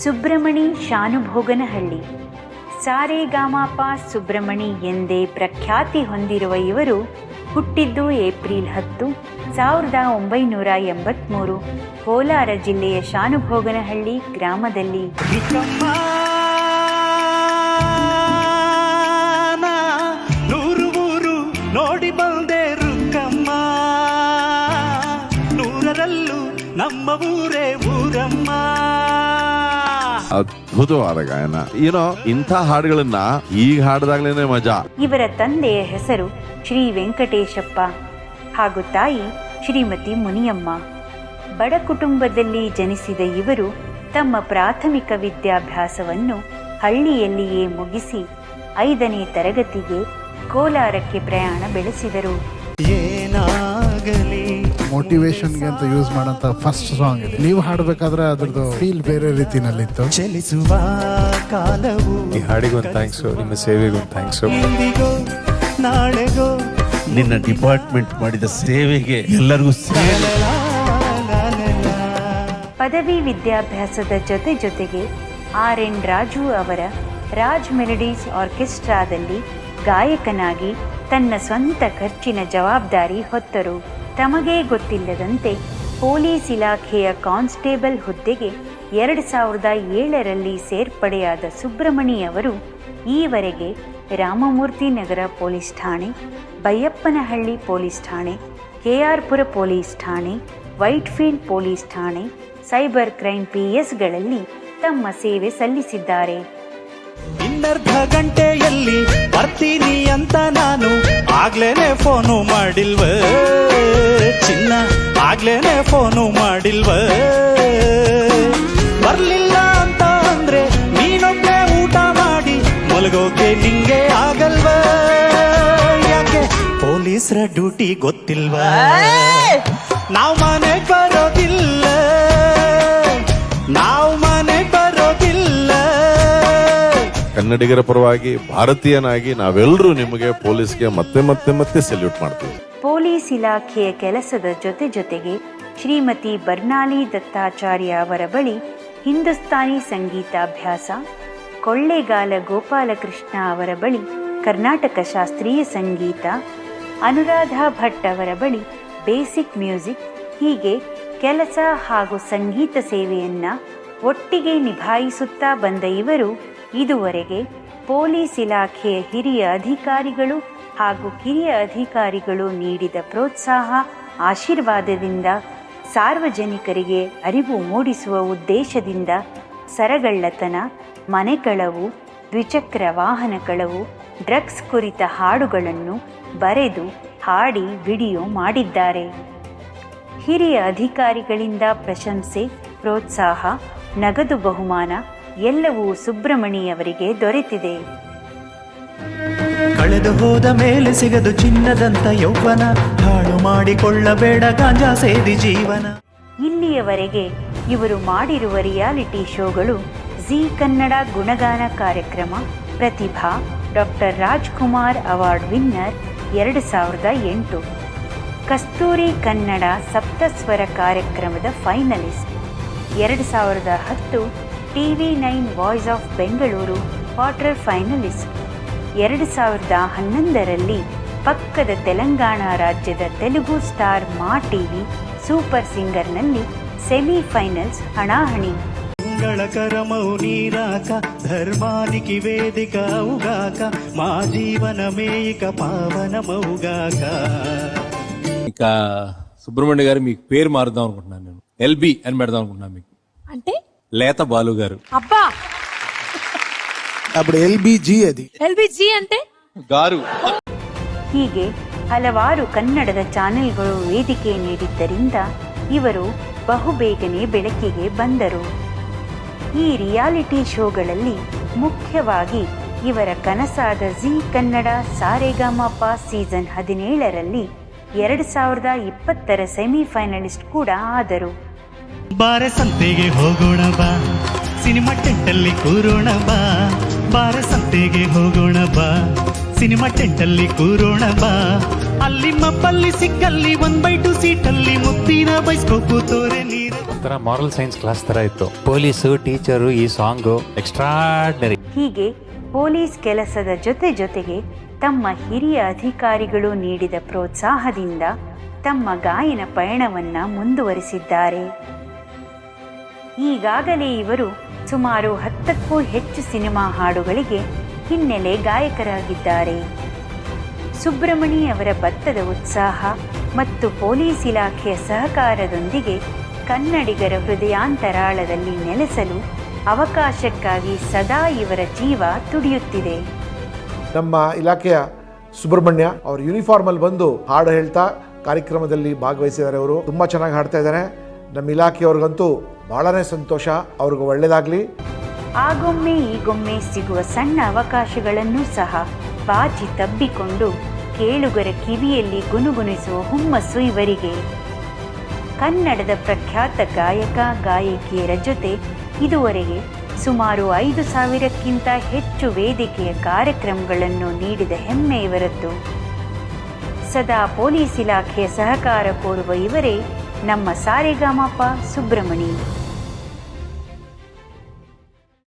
ಸುಬ್ರಮಣಿ ಶಾನುಭೋಗನಹಳ್ಳಿ. ಸಾರೆಗಾಮಾಪ ಸುಬ್ರಮಣಿ ಎಂದೇ ಪ್ರಖ್ಯಾತಿ ಹೊಂದಿರುವ ಇವರು ಹುಟ್ಟಿದ್ದು ಏಪ್ರಿಲ್ 10, 1983 ಕೋಲಾರ ಜಿಲ್ಲೆಯ ಶಾನುಭೋಗನಹಳ್ಳಿ ಗ್ರಾಮದಲ್ಲಿ. ನೂರು ಊರು ನೋಡಿ ಬಂದೆ ರುಕ್ಕಮ್ಮ, ನೂರರಲ್ಲೂ ನಮ್ಮ ಊರೇ ಊರಮ್ಮ. ಅದ್ಭುತವಾದ ಗಾಯನ. ಇಂಥ ಹಾಡುಗಳನ್ನ ಈಗ ಹಾಡಿದಾಗ್ಲೇನೆ ಮಜಾ. ಇವರ ತಂದೆಯ ಹೆಸರು ಶ್ರೀ ವೆಂಕಟೇಶಪ್ಪ ಹಾಗೂ ತಾಯಿ ಶ್ರೀಮತಿ ಮುನಿಯಮ್ಮ. ಬಡ ಕುಟುಂಬದಲ್ಲಿ ಜನಿಸಿದ ಇವರು ತಮ್ಮ ಪ್ರಾಥಮಿಕ ವಿದ್ಯಾಭ್ಯಾಸವನ್ನು ಹಳ್ಳಿಯಲ್ಲಿಯೇ ಮುಗಿಸಿ 5ನೇ ತರಗತಿಗೆ ಕೋಲಾರಕ್ಕೆ ಪ್ರಯಾಣ ಬೆಳೆಸಿದರು. ಮೋಟಿವೇಶನ್ಗೆ ಅಂತ ಯೂಸ್ ಮಾಡಂತ ಫಸ್ಟ್ ಸಾಂಗ್ ಇದೆ. ನೀವು ಹಾಡಬೇಕಾದ್ರೆ ಅದ್ರದ್ದು ಫೀಲ್ ಬೇರೆ ರೀತಿನಲ್ಲಿತ್ತು. ಚಲಿಸುವ ಕಾಲವು ಈ ಹಾಡಿಗೊಂದು ಥ್ಯಾಂಕ್ಸ್, ನಿಮ್ಮ ಸೇವೆಗೊಂದು ಥ್ಯಾಂಕ್ಸ್. ನಾಳೆಗೋ ನಿನ್ನ ಡಿಪಾರ್ಟ್ಮೆಂಟ್ ಮಾಡಿದ ಸೇವೆಗೆ ಎಲ್ಲರಿಗೂ ಪದವಿ ವಿದ್ಯಾಭ್ಯಾಸದ ಜೊತೆಗೆ RN ರಾಜು ಅವರ ರಾಜ್ ಮೆಲಡೀಸ್ ಆರ್ಕೆಸ್ಟ್ರಾದಲ್ಲಿ ಗಾಯಕನಾಗಿ ತನ್ನ ಸ್ವಂತ ಖರ್ಚಿನ ಜವಾಬ್ದಾರಿ ಹೊತ್ತರು. ತಮಗೇ ಗೊತ್ತಿಲ್ಲದಂತೆ ಪೊಲೀಸ್ ಇಲಾಖೆಯ ಕಾನ್ಸ್ಟೇಬಲ್ ಹುದ್ದೆಗೆ 2007ರಲ್ಲಿ ಸೇರ್ಪಡೆಯಾದ ಸುಬ್ರಮಣಿ ಅವರು ಈವರೆಗೆ ರಾಮಮೂರ್ತಿ ನಗರ ಪೊಲೀಸ್ ಠಾಣೆ, ಬೈಯಪ್ಪನಹಳ್ಳಿ ಪೊಲೀಸ್ ಠಾಣೆ, KR ಪುರ ಪೊಲೀಸ್ ಠಾಣೆ, ವೈಟ್ಫೀಲ್ಡ್ ಪೊಲೀಸ್ ಠಾಣೆ, ಸೈಬರ್ ಕ್ರೈಮ್ PSಗಳಲ್ಲಿ ತಮ್ಮ ಸೇವೆ ಸಲ್ಲಿಸಿದ್ದಾರೆ. ಇನ್ನರ್ಧ ಗಂಟೆಯಲ್ಲಿ ಬರ್ತೀನಿ ಅಂತ ನಾನು ಆಗ್ಲೇನೆ ಫೋನು ಮಾಡಿಲ್ವ ಚಿನ್ನ, ಆಗ್ಲೇನೆ ಫೋನು ಮಾಡಿಲ್ವ. ಬರ್ಲಿಲ್ಲ ಅಂತ ಅಂದ್ರೆ ನೀನೊಬ್ಬನೇ ಊಟ ಮಾಡಿ ಮಲಗೋಕೆ ನಿಂಗೆ ಆಗಲ್ವ? ಯಾಕೆ ಪೊಲೀಸರ ಡ್ಯೂಟಿ ಗೊತ್ತಿಲ್ವಾ? ನಾವು ಮನೆಗೆ ಬರೋದಿಲ್ಲ, ನಾವು ಮನೆಗೆ ಬರೋದಿಲ್ಲ. ಕನ್ನಡಿಗರ ಪರವಾಗಿ ಭಾರತೀಯನಾಗಿ ನಾವೆಲ್ಲರೂ ನಿಮಗೆ ಪೊಲೀಸ್ಗೆ ಮತ್ತೆ ಮತ್ತೆ ಮತ್ತೆ ಸೆಲ್ಯೂಟ್ ಮಾಡ್ತೀವಿ. ಪೊಲೀಸ್ ಇಲಾಖೆಯ ಕೆಲಸದ ಜೊತೆಗೆ ಶ್ರೀಮತಿ ಬರ್ನಾಲಿ ದತ್ತಾಚಾರ್ಯ ಅವರ ಬಳಿ ಹಿಂದೂಸ್ತಾನಿ ಸಂಗೀತಾಭ್ಯಾಸ, ಕೊಳ್ಳೇಗಾಲ ಗೋಪಾಲಕೃಷ್ಣ ಅವರ ಬಳಿ ಕರ್ನಾಟಕ ಶಾಸ್ತ್ರೀಯ ಸಂಗೀತ, ಅನುರಾಧ ಭಟ್ ಅವರ ಬಳಿ ಬೇಸಿಕ್ ಮ್ಯೂಸಿಕ್, ಹೀಗೆ ಕೆಲಸ ಹಾಗೂ ಸಂಗೀತ ಸೇವೆಯನ್ನ ಒಟ್ಟಿಗೆ ನಿಭಾಯಿಸುತ್ತಾ ಬಂದ ಇವರು ಇದುವರೆಗೆ ಪೊಲೀಸ್ ಇಲಾಖೆಯ ಹಿರಿಯ ಅಧಿಕಾರಿಗಳು ಹಾಗೂ ಕಿರಿಯ ಅಧಿಕಾರಿಗಳು ನೀಡಿದ ಪ್ರೋತ್ಸಾಹ, ಆಶೀರ್ವಾದದಿಂದ ಸಾರ್ವಜನಿಕರಿಗೆ ಅರಿವು ಮೂಡಿಸುವ ಉದ್ದೇಶದಿಂದ ಸರಗಳ್ಳತನ, ಮನೆ ಕಳವು, ದ್ವಿಚಕ್ರ ವಾಹನ ಕಳವು, ಡ್ರಗ್ಸ್ ಕುರಿತ ಹಾಡುಗಳನ್ನು ಬರೆದು ಹಾಡಿ ವಿಡಿಯೋ ಮಾಡಿದ್ದಾರೆ. ಹಿರಿಯ ಅಧಿಕಾರಿಗಳಿಂದ ಪ್ರಶಂಸೆ, ಪ್ರೋತ್ಸಾಹ, ನಗದು ಬಹುಮಾನ ಎಲ್ಲವೂ ಸುಬ್ರಮಣಿಯವರಿಗೆ ದೊರೆತಿದೆ. ಕಳೆದು ಹೋದ ಮೇಲೆ ಸಿಗದು ಚಿನ್ನದಂತ ಯೌವನ, ಹಾಳು ಮಾಡಿಕೊಳ್ಳಬೇಡ ಗಾಂಜಾ ಸೇದಿ ಜೀವನ. ಇಲ್ಲಿಯವರೆಗೆ ಇವರು ಮಾಡಿರುವ ರಿಯಾಲಿಟಿ ಶೋಗಳು ಜೀ ಕನ್ನಡ ಗುಣಗಾನ ಕಾರ್ಯಕ್ರಮ ಪ್ರತಿಭಾ, doctor Rajkumar award winner 2008, Kasturi Kannada ಸಪ್ತಸ್ವರ ಕಾರ್ಯಕ್ರಮದ finalist, 2010 TV9 voice of Bengaluru quarter finalist, 2011ರಲ್ಲಿ ಪಕ್ಕದ ತೆಲಂಗಾಣ ರಾಜ್ಯದ Telugu Star Maa TV super ಸಿಂಗರ್ನಲ್ಲಿ ಸೆಮಿಫೈನಲ್ಸ್ ಹಣಾಹಣಿ. ಮಂಗಳ ಕರಮೌ ನೀರಾಕ ಧರ್ಮಾನಿಕಿ ವೇದಿಕ ಉಗಾಕ మా జీవన మేయిక పావన మౌగాక. ఇక సుబ్రహ్మణ్య గారు మీకు పేరు మారుద్దాం అనుకుంటున్నాను. నేను LB అని పెడదాం అనుకుంటున్నాను. మీకు అంటే లేత బాలు గారు. అబ్బా, ಅప్పుడు LBG అది. LBG అంటే గారు. ಹೀಗೆ ಹಲವಾರು ಕನ್ನಡದ ಚಾನೆಲ್ಗಳು ವೇದಿಕೆ ನೀಡಿದ್ದರಿಂದ ಇವರು ಬಹುಬೇಗನೆ ಬೆಳಕಿಗೆ ಬಂದರು. ಈ ರಿಯಾಲಿಟಿ ಶೋಗಳಲ್ಲಿ ಮುಖ್ಯವಾಗಿ ಇವರ ಕನಸಾದ ಜೀ ಕನ್ನಡ ಸಾರೆಗಾಮಪ ಸೀಸನ್ 17ರಲ್ಲಿ 2020ರ ಸೆಮಿಫೈನಲಿಸ್ಟ್ ಕೂಡ ಆದರು. ಬಾರೆ ಸಂತೆಗೆ ಹೋಗೋಣ ಬಾ, ಸಿನಿಮಾ ಟೆಂಟಲ್ಲಿ ಕೂರೋಣ ಬಾ. ಬಾರೆ ಸಂತೆಗೆ ಹೋಗೋಣ ಬಾ, ಸಿನಿಮಾ ಟೆಂಟಲ್ಲಿ ಕೂರೋಣ ಬಾ. ಅಲ್ಲಿ ಮಬ್ಬಲ್ಲಿ ಸಿಕ್ಕಲ್ಲಿ 1/2 ಸೀಟಲ್ಲಿ ಮುತ್ತಿನ ಬೈಸ್ಕೋಪು ತೋರೆ ನೀರು. ಒಂಥರ ಮಾರಲ್ ಸೈನ್ಸ್ ಕ್ಲಾಸ್ ತರ ಇತ್ತು. ಪೊಲೀಸು, ಟೀಚರು, ಈ ಸಾಂಗು ಎಕ್ಸ್ಟ್ರಾರ್ಡಿನರಿ. ಹೀಗೆ ಪೊಲೀಸ್ ಕೆಲಸದ ಜೊತೆಗೆ ತಮ್ಮ ಹಿರಿಯ ಅಧಿಕಾರಿಗಳು ನೀಡಿದ ಪ್ರೋತ್ಸಾಹದಿಂದ ತಮ್ಮ ಗಾಯನ ಪಯಣವನ್ನು ಮುಂದುವರಿಸಿದ್ದಾರೆ. ಈಗಾಗಲೇ ಇವರು ಸುಮಾರು 10ಕ್ಕೂ ಹೆಚ್ಚು ಸಿನಿಮಾ ಹಾಡುಗಳಿಗೆ ಹಿನ್ನೆಲೆ ಗಾಯಕರಾಗಿದ್ದಾರೆ. ಸುಬ್ರಮಣಿ ಅವರ ಭತ್ತದ ಉತ್ಸಾಹ ಮತ್ತು ಪೊಲೀಸ್ ಇಲಾಖೆಯ ಸಹಕಾರದೊಂದಿಗೆ ಕನ್ನಡಿಗರ ಹೃದಯಾಂತರಾಳದಲ್ಲಿ ನೆಲೆಸಲು ಅವಕಾಶಕ್ಕಾಗಿ ಸದಾ ಇವರ ಜೀವ ತುಡಿಯುತ್ತಿದೆ. ನಮ್ಮ ಇಲಾಖೆಯ ಸುಬ್ರಹ್ಮಣ್ಯ ಅವರು ಯೂನಿಫಾರ್ಮಲ್ಲಿ ಬಂದು ಹಾಡು ಹೇಳ್ತಾ ಕಾರ್ಯಕ್ರಮದಲ್ಲಿ ಭಾಗವಹಿಸಿದ್ದಾರೆ. ಅವರು ತುಂಬ ಚೆನ್ನಾಗಿ ಹಾಡ್ತಾ ಇದ್ದಾರೆ. ನಮ್ಮ ಇಲಾಖೆಯವ್ರಿಗಂತೂ ಬಹಳನೇ ಸಂತೋಷ. ಅವ್ರಿಗೆ ಒಳ್ಳೆಯದಾಗಲಿ. ಆಗೊಮ್ಮೆ ಈಗೊಮ್ಮೆ ಸಿಗುವ ಸಣ್ಣ ಅವಕಾಶಗಳನ್ನು ಸಹ ಬಾಚಿ ತಬ್ಬಿಕೊಂಡು ಕೇಳುಗರ ಕಿವಿಯಲ್ಲಿ ಗುನುಗುಣಿಸುವ ಹುಮ್ಮಸ್ಸು ಇವರಿಗೆ. ಕನ್ನಡದ ಪ್ರಖ್ಯಾತ ಗಾಯಕ ಗಾಯಕಿಯರ ಜೊತೆ ಇದುವರೆಗೆ ಸುಮಾರು 5,000ಕ್ಕಿಂತ ಹೆಚ್ಚು ವೇದಿಕೆಯ ಕಾರ್ಯಕ್ರಮಗಳನ್ನು ನೀಡಿದ ಹೆಮ್ಮೆ ಇವರದ್ದು. ಸದಾ ಪೊಲೀಸ್ ಇಲಾಖೆಯ ಸಹಕಾರ ಕೋರುವ ಇವರೇ ನಮ್ಮ ಸಾರೆಗಾಮಪ ಸುಬ್ರಮಣಿ.